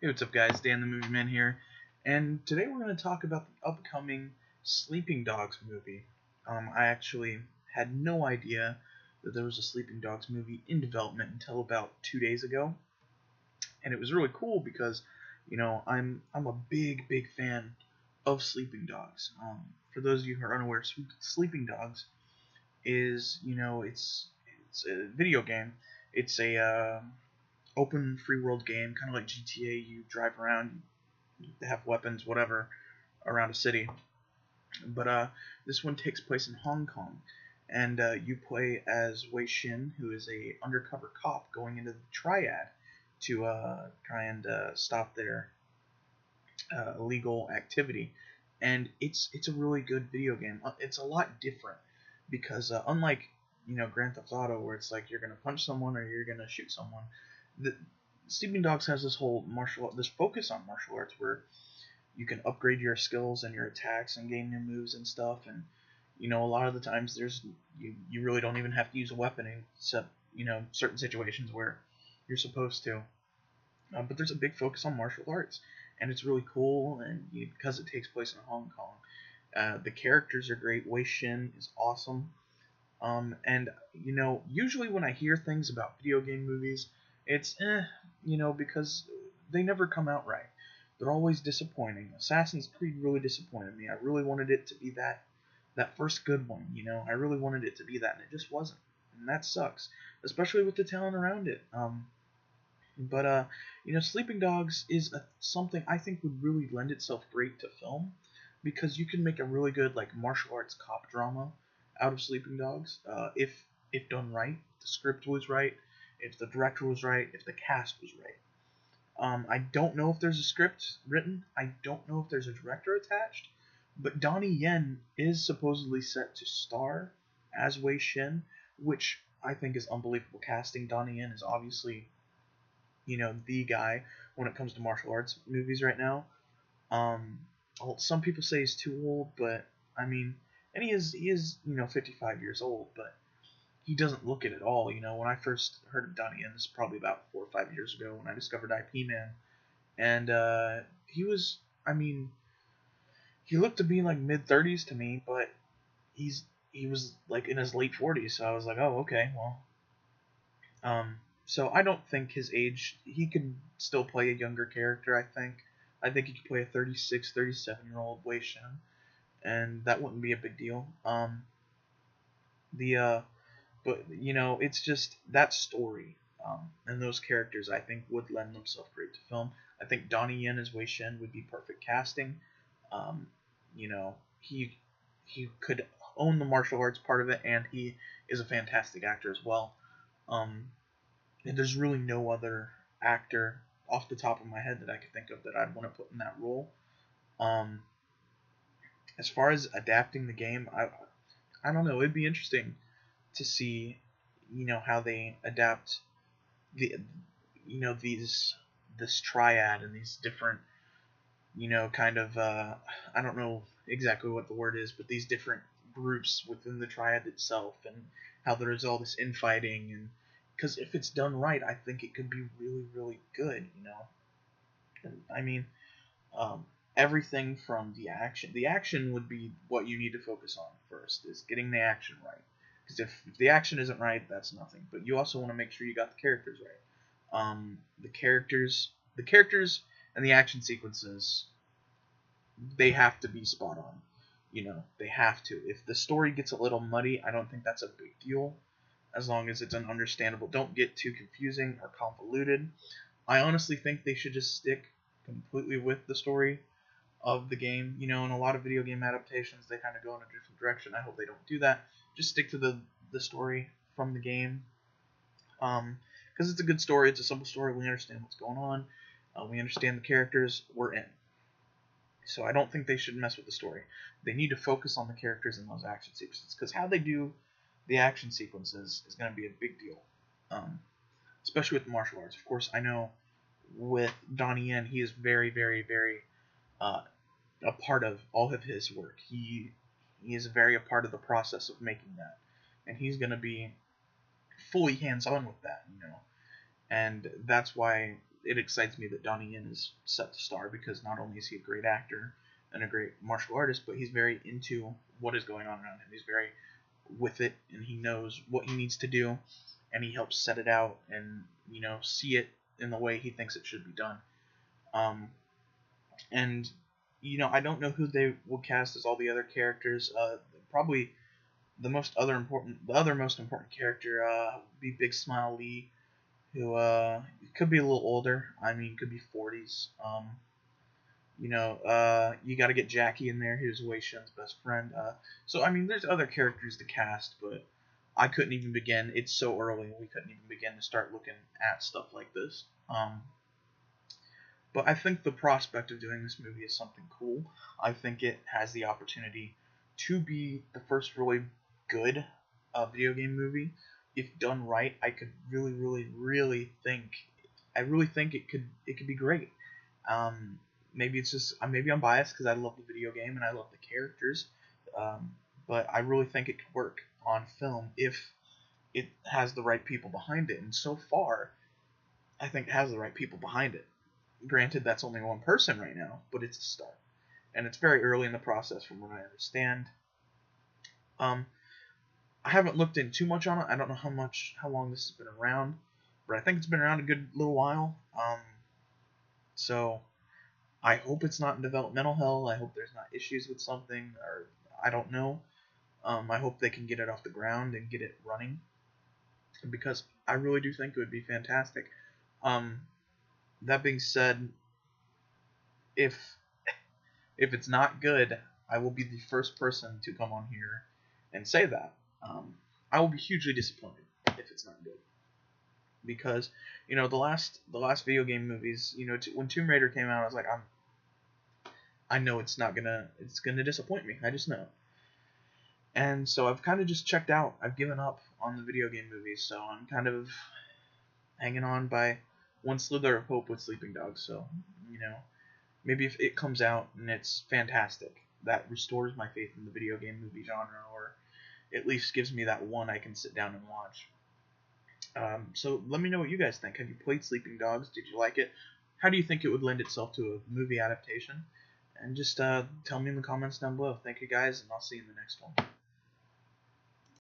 Hey, what's up, guys? Dan the Movie Man here, and today we're going to talk about the upcoming Sleeping Dogs movie. I actually had no idea that there was a Sleeping Dogs movie in development until about 2 days ago, and it was really cool because, I'm a big fan of Sleeping Dogs. For those of you who are unaware, Sleeping Dogs is, it's a video game. It's a open free world game, kind of like GTA. You drive around, you have weapons, whatever, around a city. But this one takes place in Hong Kong, and you play as Wei Shin, who is a undercover cop going into the Triad to try and stop their illegal activity. And it's a really good video game. It's a lot different because unlike Grand Theft Auto, where it's like you're gonna punch someone or you're gonna shoot someone, the Sleeping Dogs has this whole this focus on martial arts where you can upgrade your skills and your attacks and gain new moves and stuff. And a lot of the times you really don't even have to use a weapon except certain situations where you're supposed to. But there's a big focus on martial arts, and it's really cool. And because it takes place in Hong Kong, the characters are great. Wei Shin is awesome. And usually when I hear things about video game movies, it's because they never come out right. They're always disappointing. Assassin's Creed really disappointed me. I really wanted it to be that first good one. I really wanted it to be that, and it just wasn't, and that sucks, especially with the talent around it. But Sleeping Dogs is something I think would really lend itself great to film, because you can make a really good like martial arts cop drama out of Sleeping Dogs, if done right. If the script was right, if the director was right, if the cast was right. I don't know if there's a script written. I don't know if there's a director attached. But Donnie Yen is supposedly set to star as Wei Shin, which I think is unbelievable casting. Donnie Yen is obviously, the guy when it comes to martial arts movies right now. Um, some people say he's too old, but I mean, and he is 55 years old, but he doesn't look it at all. When I first heard of Donnie Yen, this is probably about 4 or 5 years ago when I discovered IP Man, and he was, I mean, he looked to be like mid 30s to me, but he was like in his late 40s, so I was like, oh, okay, well, so I don't think his age, he could still play a younger character. I think he could play a 36, 37-year-old Wei Shen, and that wouldn't be a big deal. The But it's just that story, and those characters I think would lend themselves great to film. I think Donnie Yen as Wei Shen would be perfect casting. Um, he could own the martial arts part of it, and he is a fantastic actor as well. Um, and there's really no other actor off the top of my head that I could think of that I'd want to put in that role. Um, as far as adapting the game, I don't know. It'd be interesting to see, how they adapt the, these this triad and these different, kind of I don't know exactly what the word is, but these different groups within the triad itself, and how there's all this infighting. And because if it's done right, I think it could be really good. And I mean, um, everything from the action. The action would be what you need to focus on first, is getting the action right. Because if the action isn't right, that's nothing. But you also want to make sure you got the characters right. The characters, and the action sequences, they have to be spot on. They have to. If the story gets a little muddy, I don't think that's a big deal, as long as it's an understandable. Don't get too confusing or convoluted. I honestly think they should just stick completely with the story of the game. In a lot of video game adaptations, they kind of go in a different direction. I hope they don't do that. Just stick to the story from the game, because it's a good story. It's a simple story. We understand what's going on. We understand the characters. We're in. So I don't think they should mess with the story. They need to focus on the characters in those action sequences, because how they do the action sequences is going to be a big deal, especially with the martial arts. Of course, I know with Donnie Yen, he is very uh, a part of all of his work. He is very a part of the process of making that, and he's going to be fully hands on with that. And that's why it excites me that Donnie Yen is set to star, because not only is he a great actor and a great martial artist, but he's very into what is going on around him. He's very with it, and he knows what he needs to do, and he helps set it out and see it in the way he thinks it should be done. And I don't know who they will cast as all the other characters. Probably the other most important character would be Big Smile Lee, who could be a little older. I mean, could be 40s. You got to get Jackie in there, who's Wei Shen's best friend. So I mean, there's other characters to cast, but I couldn't even begin. It's so early, we couldn't even begin to start looking at stuff like this. But I think the prospect of doing this movie is something cool. I think it has the opportunity to be the first really good video game movie. If done right, I could really think it could be great. Maybe it's just maybe I'm biased because I love the video game and I love the characters, but I really think it could work on film if it has the right people behind it. And so far, I think it has the right people behind it. Granted, that's only one person right now, but it's a start, and it's very early in the process, from what I understand. I haven't looked in too much on it. I don't know how long this has been around, but I think it's been around a good little while. So I hope it's not in developmental hell. I hope there's not issues with something, or I don't know. I hope they can get it off the ground and get it running, because I really do think it would be fantastic. That being said, if it's not good, I will be the first person to come on here and say that. I will be hugely disappointed if it's not good, because the last video game movies, when Tomb Raider came out, I was like, I know it's gonna disappoint me. I just know. And so I've kind of just checked out. I've given up on the video game movies, so I'm kind of hanging on by one slither of hope with Sleeping Dogs. So, maybe if it comes out and it's fantastic, that restores my faith in the video game movie genre, or at least gives me that one I can sit down and watch. So let me know what you guys think. Have you played Sleeping Dogs? Did you like it? How do you think it would lend itself to a movie adaptation? And just tell me in the comments down below. Thank you guys, and I'll see you in the next one.